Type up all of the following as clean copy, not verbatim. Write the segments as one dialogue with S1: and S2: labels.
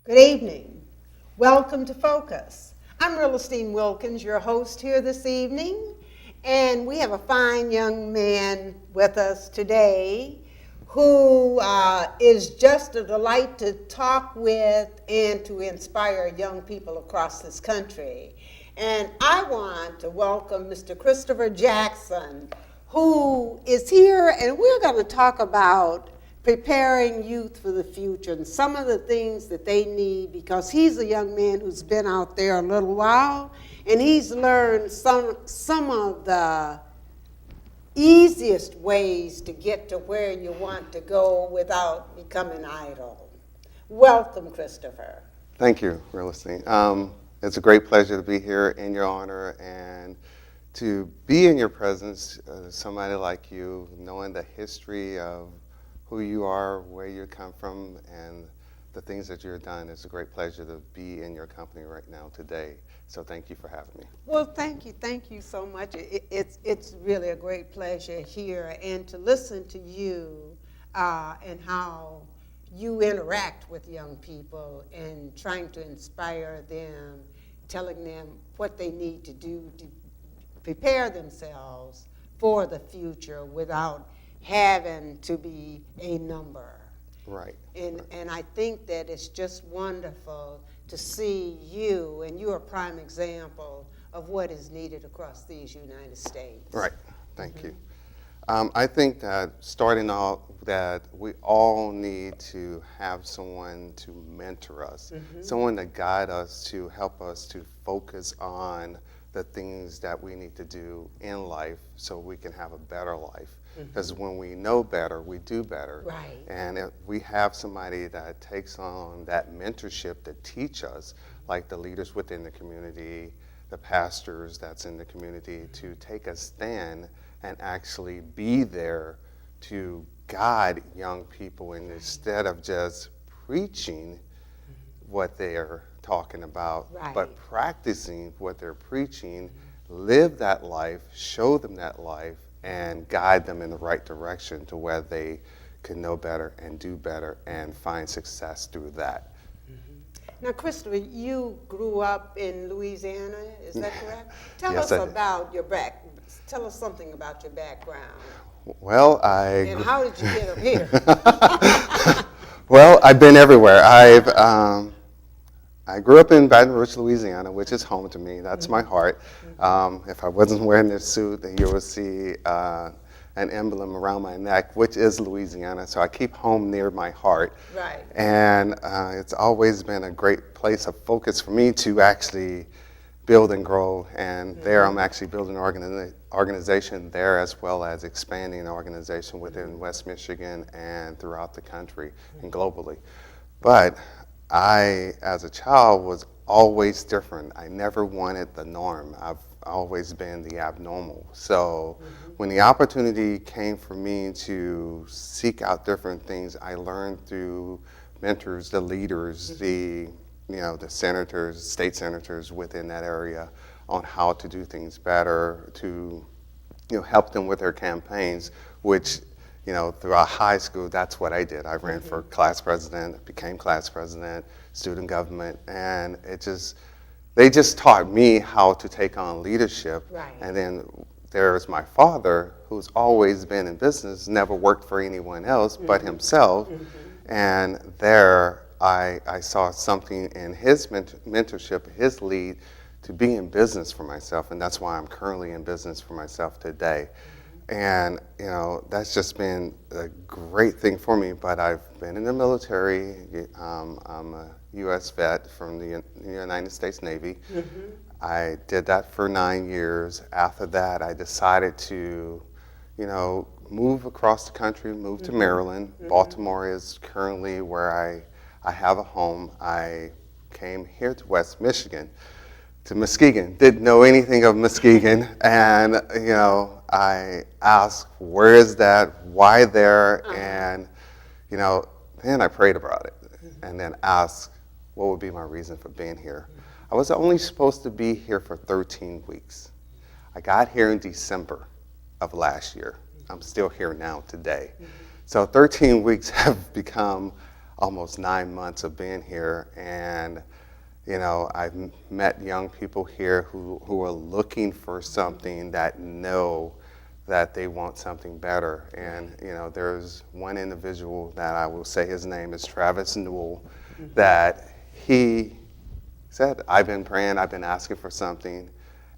S1: Good evening. Welcome to Focus. I'm Rillastine Wilkins, your host here this evening, and we have a fine young man with us today who is just a delight to talk with and to inspire young people across this country. And I want to welcome Mr. Christopher Jackson, who is here, and we're going to talk about preparing youth for the future and some of the things that they need, because he's a young man who's been out there a little while and he's learned some of the easiest ways to get to where you want to go without becoming idle. Welcome, Christopher.
S2: Thank you, Rillastine. It's a great pleasure to be here in your honor and to be in your presence, somebody like you, knowing the history of who you are, where you come from, and the things that you've done. It's a great pleasure to be in your company right now today. So thank you for having me.
S1: Well, thank you so much. It's really a great pleasure here, and to listen to you and how you interact with young people and trying to inspire them, telling them what they need to do to prepare themselves for the future without having to be a number.
S2: Right.
S1: And I think that it's just wonderful to see you, and you're a prime example of what is needed across these United States.
S2: Right. Thank you. I think that starting out, that we all need to have someone to mentor us, someone to guide us, to help us to focus on the things that we need to do in life so we can have a better life. Because when we know better, we do better.
S1: Right.
S2: And if we have somebody that takes on that mentorship to teach us, like the leaders within the community, the pastors that's in the community, to take a stand and actually be there to guide young people, and instead of just preaching what they're talking about, but practicing what they're preaching, live that life, show them that life, and guide them in the right direction to where they can know better and do better and find success through that.
S1: Now, Christopher, you grew up in Louisiana, is that correct? Tell us tell us something about your background.
S2: Well,
S1: And how did you get up here?
S2: Well, I've been everywhere. I grew up in Baton Rouge, Louisiana, which is home to me. That's my heart. If I wasn't wearing this suit, then you would see an emblem around my neck, which is Louisiana. So I keep home near my heart.
S1: Right.
S2: And it's always been a great place of focus for me to actually build and grow. And there I'm actually building an organization there, as well as expanding an organization within West Michigan and throughout the country and globally. But I, as a child, was always different. I never wanted the norm. I've always been the abnormal. So when the opportunity came for me to seek out different things, I learned through mentors, the leaders, the senators, state senators within that area, on how to do things better, to help them with their campaigns, which throughout high school, that's what I did. I ran for class president, became class president, student government, and they just taught me how to take on leadership.
S1: Right.
S2: And then there's my father, who's always been in business, never worked for anyone else but himself. And there I saw something in his mentorship, his lead, to be in business for myself, and that's why I'm currently in business for myself today. And that's just been a great thing for me. But I've been in the military. I'm a U.S. vet from the United States Navy. I did that for 9 years. After that, I decided to, move across the country, move to Maryland. Baltimore is currently where I have a home. I came here to West Michigan, to Muskegon. Didn't know anything of Muskegon, and I asked, where is that? Why there? And then I prayed about it, and then asked, what would be my reason for being here? I was only supposed to be here for 13 weeks. I got here in December of last year. I'm still here now today. So 13 weeks have become almost 9 months of being here, and I've met young people here who are looking for something, that know that they want something better. And there's one individual that I will say, his name is Travis Newell, that he said, I've been praying, I've been asking for something,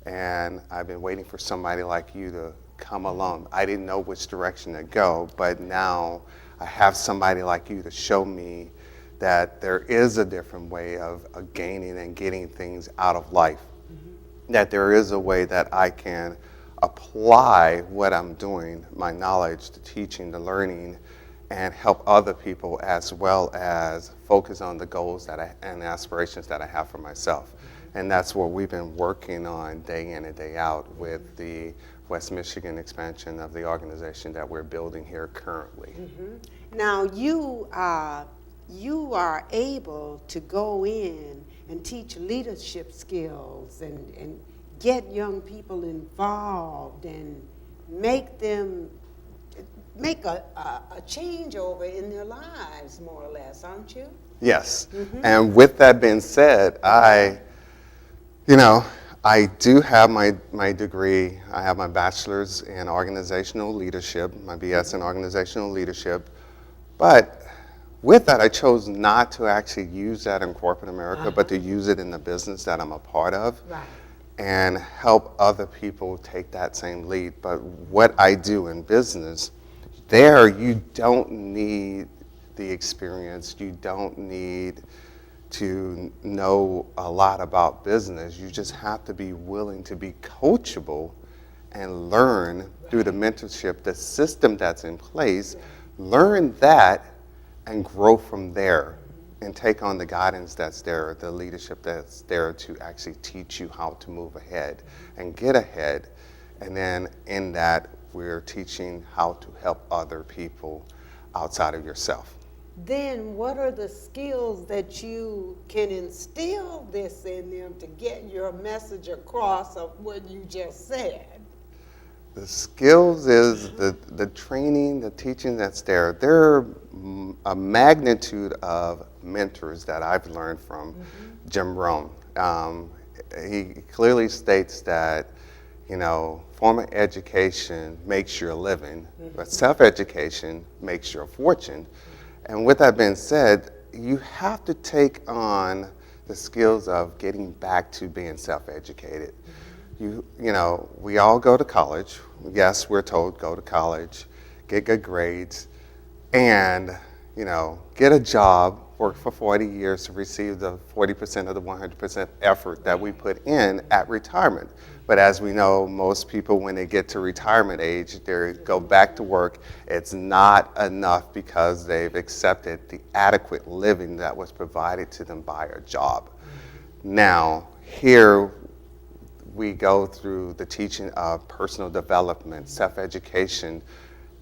S2: and I've been waiting for somebody like you to come along. I didn't know which direction to go, but now I have somebody like you to show me that there is a different way of gaining and getting things out of life. That there is a way that I can apply what I'm doing, my knowledge, the teaching, the learning, and help other people, as well as focus on the goals and aspirations that I have for myself. And that's what we've been working on day in and day out with the West Michigan expansion of the organization that we're building here currently.
S1: Now, you are able to go in and teach leadership skills and get young people involved and make a changeover in their lives, more or less, aren't you?
S2: Yes. And with that being said, I do have my degree. I have my bachelor's in organizational leadership, my BS in organizational leadership. But with that, I chose not to actually use that in corporate America, but to use it in the business that I'm a part of.
S1: Right.
S2: And help other people take that same lead. But what I do in business, there you don't need the experience, you don't need to know a lot about business. You just have to be willing to be coachable and learn through the mentorship, the system that's in place, learn that and grow from there and take on the guidance that's there, the leadership that's there to actually teach you how to move ahead and get ahead. And then in that, we're teaching how to help other people outside of yourself.
S1: Then what are the skills that you can instill this in them to get your message across of what you just said?
S2: The skills is the training, the teaching that's there. There are a magnitude of mentors that I've learned from Jim Rohn. He clearly states that, formal education makes your living, but self-education makes your fortune. And with that being said, you have to take on the skills of getting back to being self-educated. We all go to college. Yes, we're told go to college, get good grades, and, get a job, work for 40 years to receive the 40% of the 100% effort that we put in at retirement. But as we know, most people, when they get to retirement age, they go back to work. It's not enough because they've accepted the adequate living that was provided to them by a job. Now, here we go through the teaching of personal development, self-education,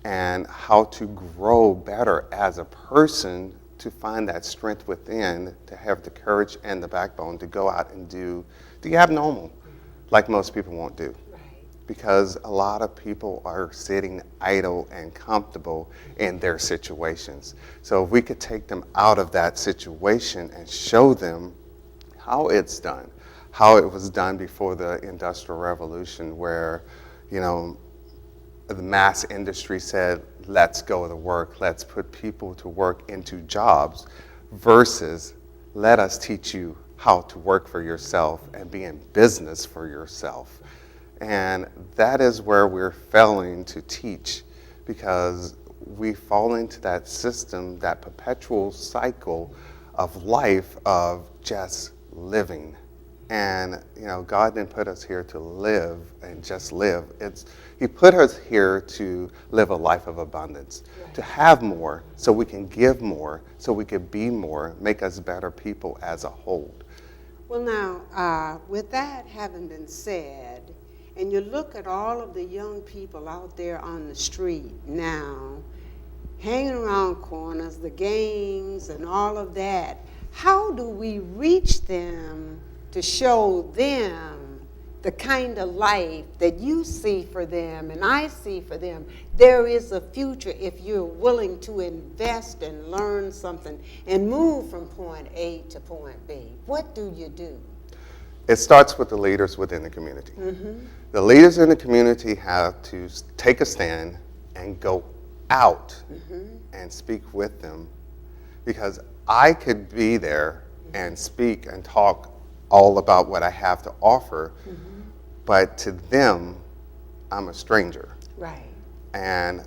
S2: and how to grow better as a person, to find that strength within, to have the courage and the backbone to go out and do the abnormal, like most people won't do.
S1: Right.
S2: Because a lot of people are sitting idle and comfortable in their situations. So if we could take them out of that situation and show them how it's done, how it was done before the Industrial Revolution, where, the mass industry said, let's go to work, let's put people to work into jobs, versus let us teach you how to work for yourself and be in business for yourself. And that is where we're failing to teach, because we fall into that system, that perpetual cycle of life of just living. And God didn't put us here to live and just live. He put us here to live a life of abundance, to have more so we can give more, so we can be more, make us better people as a whole.
S1: Well, now, with that having been said, and you look at all of the young people out there on the street now, hanging around corners, the gangs and all of that, how do we reach them to show them the kind of life that you see for them and I see for them. There is a future if you're willing to invest and learn something and move from point A to point B. What do you do?
S2: It starts with the leaders within the community. The leaders in the community have to take a stand and go out and speak with them, because I could be there and speak and talk all about what I have to offer, but to them, I'm a stranger.
S1: Right.
S2: And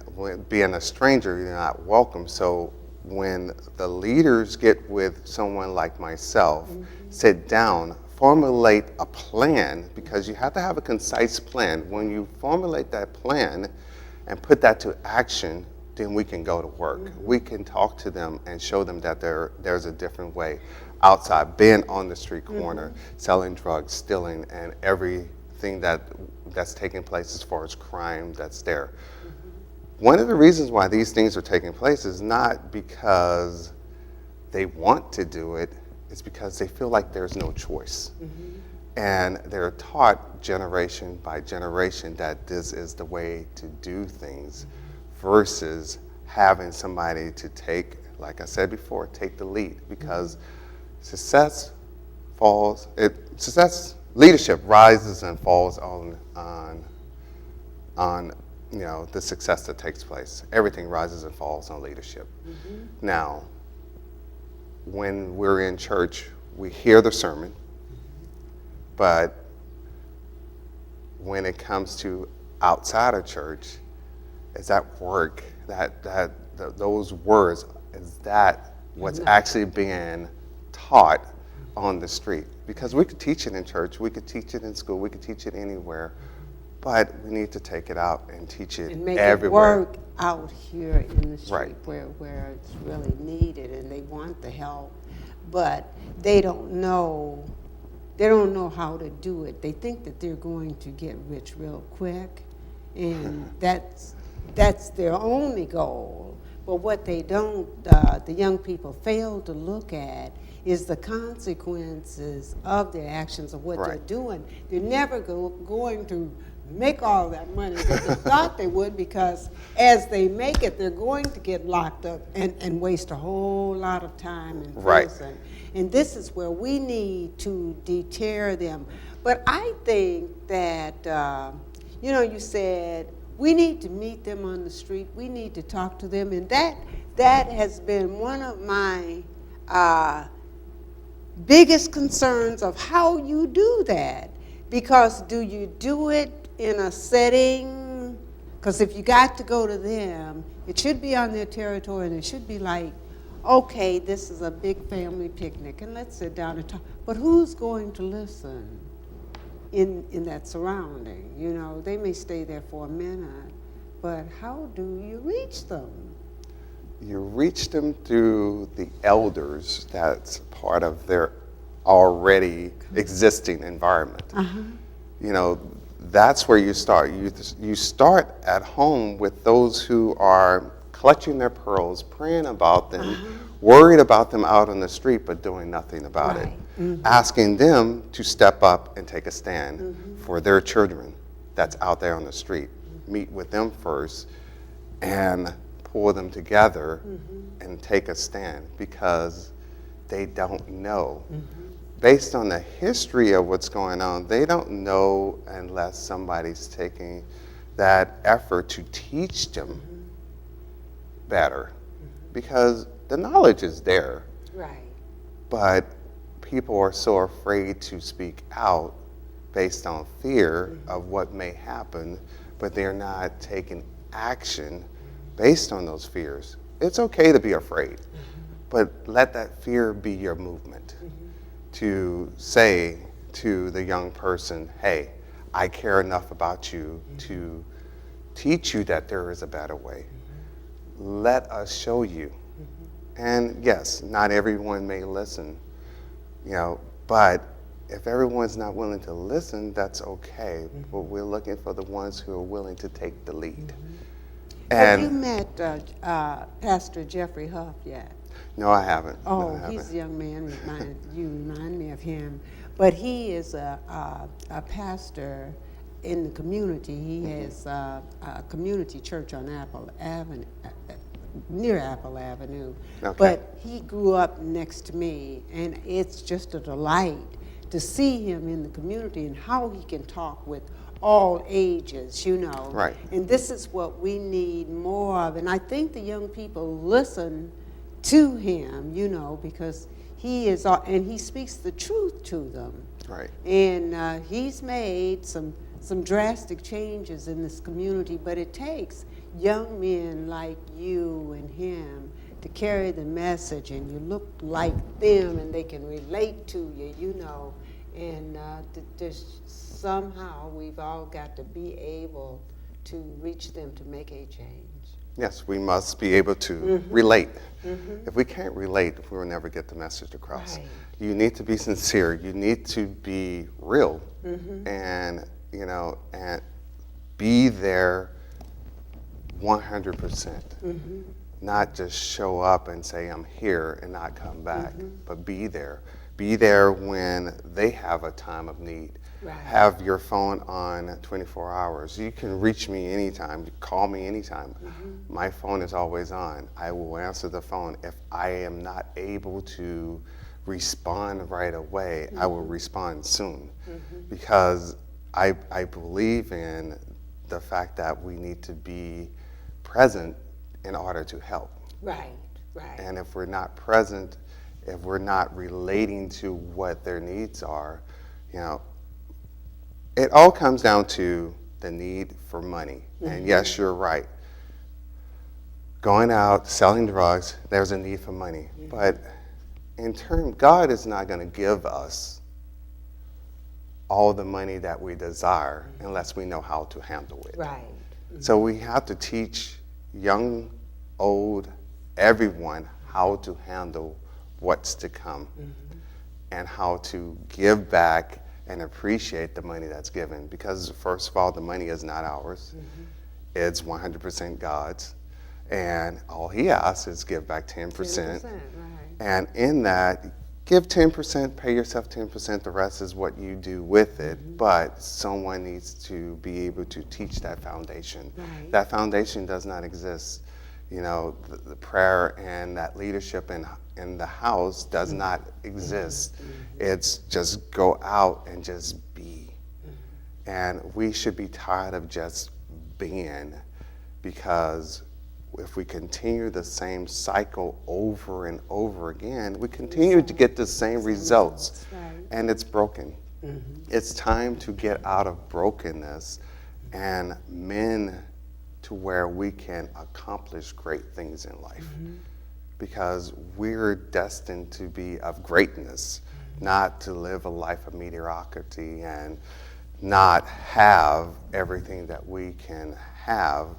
S2: being a stranger, you're not welcome. So when the leaders get with someone like myself, sit down, formulate a plan, because you have to have a concise plan. When you formulate that plan and put that to action, then we can go to work. We can talk to them and show them that there's a different way outside, being on the street corner, selling drugs, stealing, and everything that's taking place as far as crime that's there. One of the reasons why these things are taking place is not because they want to do it, it's because they feel like there's no choice. And they're taught generation by generation that this is the way to do things, versus having somebody to take, like I said before, take the lead. Because leadership rises and falls on the success that takes place. Everything rises and falls on leadership. Now, when we're in church, we hear the sermon, but when it comes to outside of church, is that work, those words, is that what's actually being taught on the street? Because we could teach it in church, we could teach it in school, we could teach it anywhere, but we need to take it out and teach it
S1: And make
S2: everywhere.
S1: it work out here in the street,
S2: Right.
S1: where it's really needed, and they want the help, but they don't know how to do it. They think that they're going to get rich real quick, and that's their only goal. But what they don't, the young people fail to look at is the consequences of their actions, of what they're doing. They're never going to make all that money that they thought they would, because as they make it, they're going to get locked up and waste a whole lot of time in prison. And this is where we need to deter them. But I think that, you said we need to meet them on the street. We need to talk to them. And that has been one of my biggest concerns of how you do that. Because do you do it in a setting? Because if you got to go to them, it should be on their territory, and it should be like, okay, this is a big family picnic, and let's sit down and talk. But who's going to listen in that surrounding? They may stay there for a minute, but how do you reach them?
S2: You reach them through the elders that's part of their already existing environment. That's where you start. You start at home with those who are clutching their pearls, praying about them, worried about them out on the street, but doing nothing about it. Asking them to step up and take a stand for their children that's out there on the street. Meet with them first and pull them together and take a stand, because they don't know. Based on the history of what's going on, they don't know unless somebody's taking that effort to teach them better. Because the knowledge is there.
S1: Right.
S2: But people are so afraid to speak out based on fear of what may happen, but they're not taking action based on those fears. It's okay to be afraid, but let that fear be your movement. To say to the young person, hey, I care enough about you to teach you that there is a better way. Let us show you. And yes, not everyone may listen, but if everyone's not willing to listen, that's okay. But we're looking for the ones who are willing to take the lead.
S1: Have you met Pastor Jeffrey Huff yet?
S2: No, I haven't.
S1: Oh,
S2: No, I
S1: he's
S2: haven't.
S1: a young man. You remind me memory of him, but he is a pastor in the community. He has a community church on Apple Avenue, near Apple Avenue.
S2: Okay.
S1: But he grew up next to me, and it's just a delight to see him in the community and how he can talk with all ages, you know.
S2: Right.
S1: And this is what we need more of. And I think the young people listen to him, you know, because he is, and he speaks the truth to them.
S2: Right.
S1: And he's made some drastic changes in this community, but it takes young men like you and him to carry the message, and you look like them and they can relate to you, you know. And there's somehow we've all got to be able to reach them to make a change.
S2: Yes, we must be able to relate. If we can't relate, we will never get the message across.
S1: Right.
S2: You need to be sincere. You need to be real, and you know, and be there 100%. Not just show up and say I'm here and not come back, but be there. Be there when they have a time of need.
S1: Right.
S2: Have your phone on 24 hours. You can reach me anytime. Call me anytime. My phone is always on. I will answer the phone. If I am not able to respond right away, I will respond soon. Because I believe in the fact that we need to be present in order to help.
S1: Right, right.
S2: And if we're not present, if we're not relating to what their needs are, you know, it all comes down to the need for money. And yes, you're right. Going out, selling drugs, there's a need for money. But in turn, God is not going to give us all the money that we desire unless we know how to handle it.
S1: Right.
S2: So we have to teach young, old, everyone how to handle what's to come and how to give back and appreciate the money that's given. Because first of all, the money is not ours. It's 100% God's. And all he asks is give back 10%.
S1: 10%, right.
S2: And in that, give 10%, pay yourself 10%, the rest is what you do with it. But someone needs to be able to teach that foundation.
S1: Right.
S2: That foundation does not exist. You know, the prayer and that leadership in the house does not exist. It's just go out and just be. And we should be tired of just being, because if we continue the same cycle over and over again, we continue to get the same results.
S1: Right.
S2: And it's broken. It's time to get out of brokenness and mend to where we can accomplish great things in life. Because we're destined to be of greatness, not to live a life of mediocrity and not have everything that we can have.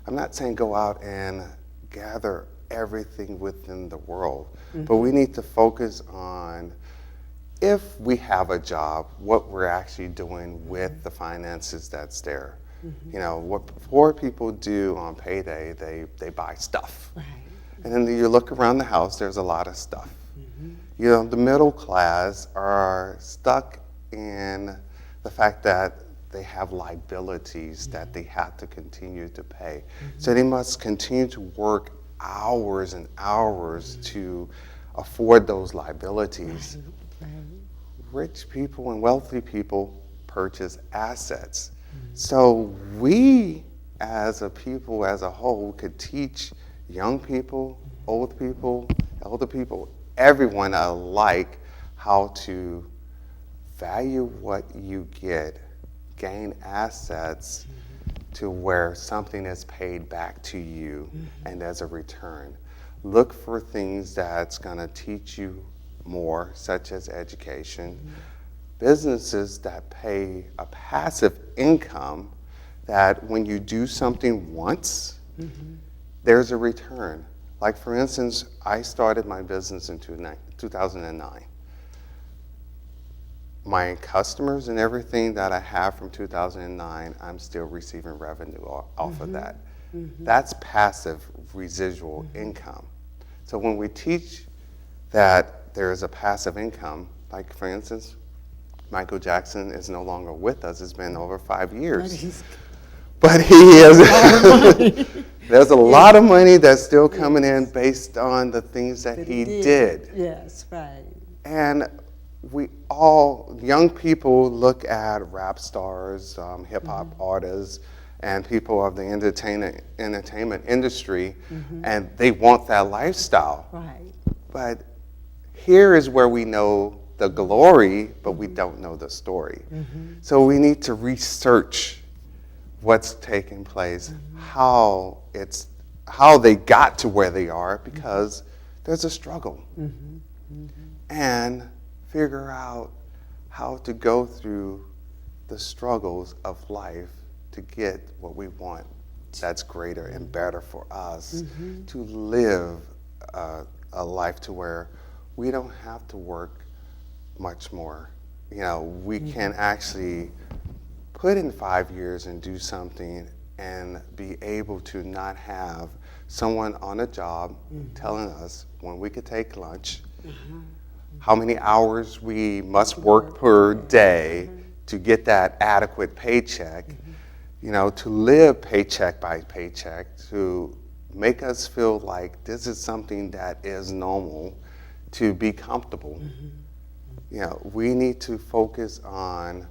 S2: I'm not saying go out and gather everything within the world, but we need to focus on, if we have a job, what we're actually doing with the finances that's there. You know, what poor people do on payday, they buy stuff.
S1: Right.
S2: And then you look around the house, there's a lot of stuff. You know, the middle class are stuck in the fact that they have liabilities that they have to continue to pay. So they must continue to work hours and hours to afford those liabilities. Rich people and wealthy people purchase assets. So we, as a people as a whole, could teach young people, old people, elder people, everyone alike, how to value what you get, gain assets to where something is paid back to you and as a return. Look for things that's going to teach you more, such as education. Businesses that pay a passive income, that when you do something once, there's a return. Like for instance, I started my business in 2009. My customers and everything that I have from 2009, I'm still receiving revenue off of that. That's passive residual income. So when we teach that there is a passive income, Like, for instance, Michael Jackson is no longer with us. It's been over 5 years. But he is. There's a lot of money that's still coming in based on the things that he did.
S3: Yes, right.
S2: And we all, young people, look at rap stars, hip-hop artists, and people of the entertainment industry, and they want that lifestyle.
S3: Right.
S2: But here is where we know the glory, but we don't know the story. So we need to research what's taking place, how they got to where they are, because there's a struggle. And figure out how to go through the struggles of life to get what we want that's greater and better for us, to live a life to where we don't have to work much more. You know, we can actually put in 5 years and do something and be able to not have someone on a job telling us when we could take lunch, how many hours we must work per day to get that adequate paycheck, you know, to live paycheck by paycheck, to make us feel like this is something that is normal, to be comfortable. You know, we need to focus on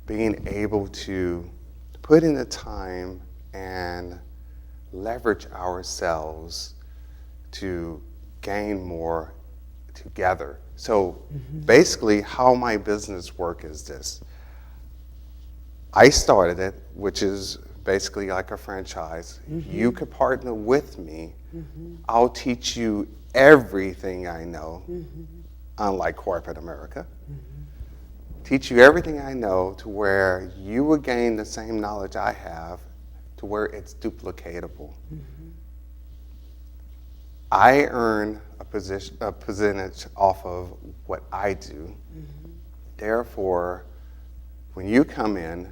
S2: being able to put in the time and leverage ourselves to gain more together. So basically how my business work is this. I started it, which is basically like a franchise. You could partner with me. I'll teach you everything I know, unlike corporate America. Teach you everything I know to where you will gain the same knowledge I have to where it's duplicatable. I earn a percentage off of what I do. Therefore, when you come in,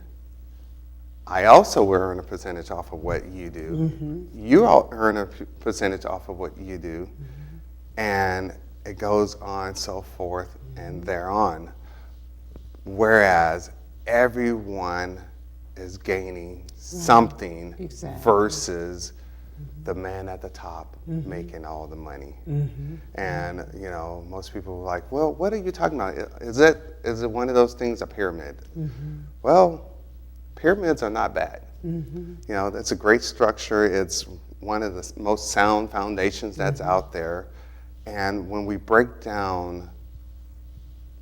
S2: I also earn a percentage off of what you do. You all earn a percentage off of what you do. And it goes on so forth and thereon. Whereas everyone is gaining something versus the man at the top making all the money. And you know, most people are like, well, what are you talking about? Is it one of those things, a pyramid? Well, pyramids are not bad. You know, that's a great structure. It's one of the most sound foundations that's out there. And when we break down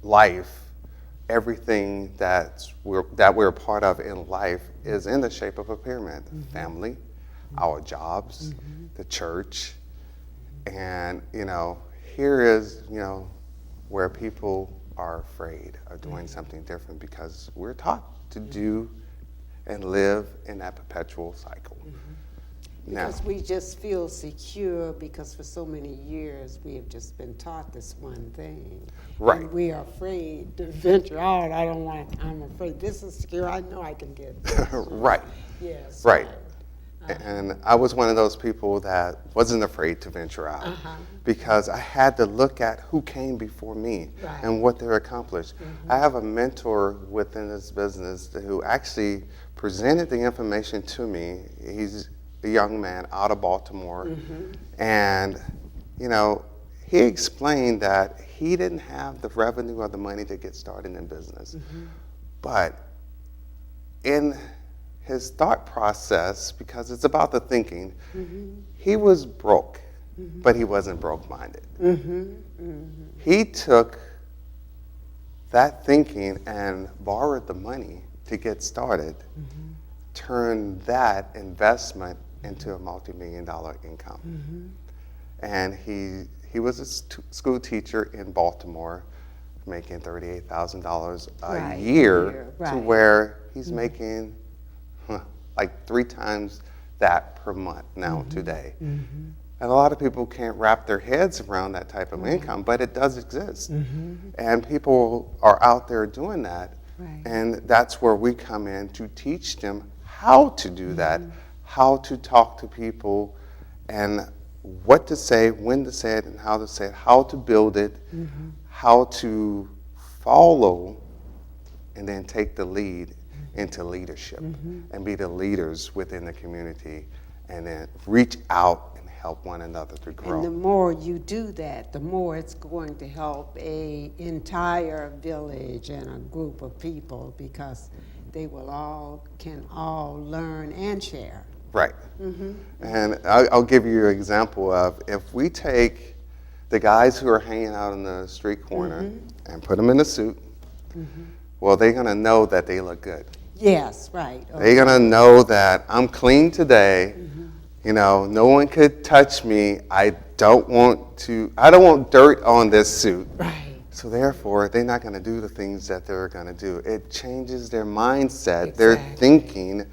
S2: life, everything that we're a part of in life is in the shape of a pyramid. Family, our jobs, the church, and you know, here is, you know, where people are afraid of doing something different because we're taught to do and live in that perpetual cycle.
S3: Because we just feel secure because for so many years we have just been taught this one thing.
S2: Right.
S3: And we are afraid to venture out. I'm afraid this is secure. I know I can get this.
S2: Right.
S3: Yes.
S2: Right. And I was one of those people that wasn't afraid to venture out because I had to look at who came before me and what they accomplished. I have a mentor within this business who actually presented the information to me. He's a young man out of Baltimore. And, you know, he explained that he didn't have the revenue or the money to get started in business. But in his thought process, because it's about the thinking, he was broke, but he wasn't broke-minded. He took that thinking and borrowed the money to get started, turned that investment into a multi-million-dollar income. And he was a school teacher in Baltimore, making $38,000 a year to where he's making like 3 times that per month now today. And a lot of people can't wrap their heads around that type of income, but it does exist. And people are out there doing that. And that's where we come in to teach them how to do that, how to talk to people, and what to say, when to say it, and how to say it, how to build it, how to follow and then take the lead into leadership and be the leaders within the community and then reach out and help one another to grow.
S3: And the more you do that, the more it's going to help a entire village and a group of people, because they can all learn and share.
S2: Right. And I'll give you an example of, if we take the guys who are hanging out in the street corner and put them in a suit, well, they're going to know that they look good.
S3: Yes, right. Okay.
S2: They're going to know that I'm clean today. You know, no one could touch me. I don't want dirt on this suit.
S3: Right.
S2: So therefore, they're not going to do the things that they're going to do. It changes their mindset, their thinking,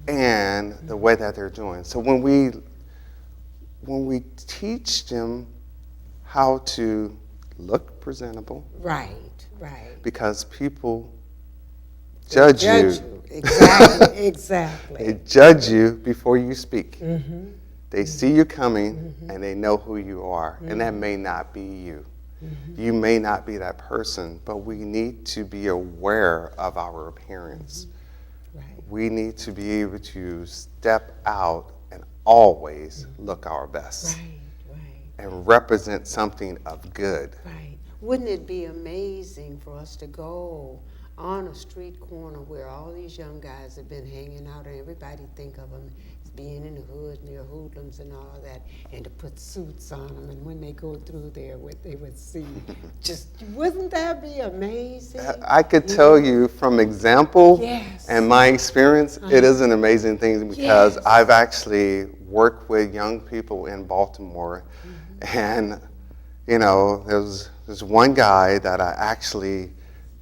S2: and the way that they're doing. So when we teach them how to look presentable,
S3: Right.
S2: because people judge you.
S3: Exactly. Exactly.
S2: They judge you before you speak. They see you coming and they know who you are. And that may not be you. You may not be that person, but we need to be aware of our appearance.
S3: Right.
S2: We need to be able to step out and always look our best and represent something of good.
S3: Right. Wouldn't it be amazing for us to go on a street corner where all these young guys have been hanging out, and everybody think of them as being in the hood near hoodlums and all of that, and to put suits on them, and when they go through there, what they would see. Just, wouldn't that be amazing?
S2: I could tell you from example
S3: Yes.
S2: and my experience, it is an amazing thing, because I've actually worked with young people in Baltimore, and you know, there's one guy that I actually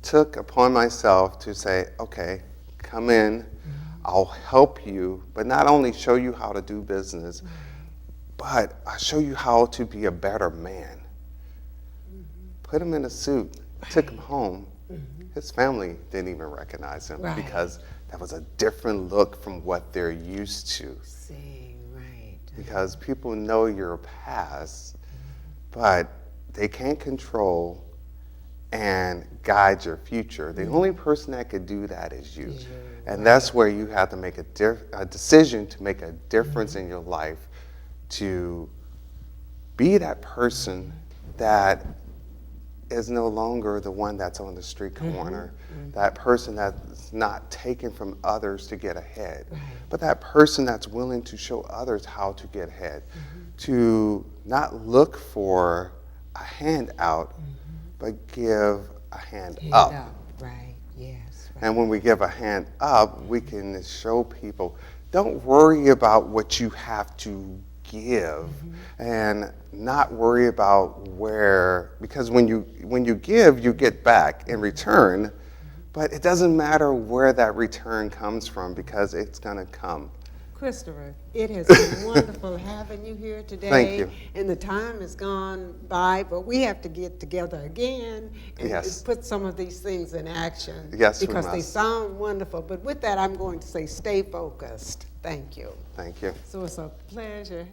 S2: took upon myself to say, okay, come in, I'll help you, but not only show you how to do business, but I'll show you how to be a better man. Put him in a suit, took him home. His family didn't even recognize him because that was a different look from what they're used to. Because people know your past, but they can't control and guide your future. The only person that could do that is you. And that's where you have to make a decision to make a difference in your life, to be that person that is no longer the one that's on the street corner, that person that's not taken from others to get ahead, but that person that's willing to show others how to get ahead, to not look for a handout, but give a hand up.
S3: Right, yes.
S2: And when we give a hand up, we can show people, don't worry about what you have to give, and not worry about where, because when you give, you get back in return, but it doesn't matter where that return comes from, because it's going to come.
S3: Christopher, it has been wonderful having you here today.
S2: Thank you.
S3: And the time has gone by, but we have to get together again and put some of these things in action.
S2: Yes, we
S3: because
S2: must.
S3: They sound wonderful. But with that, I'm going to say stay focused. Thank you.
S2: Thank you.
S3: So it's a pleasure.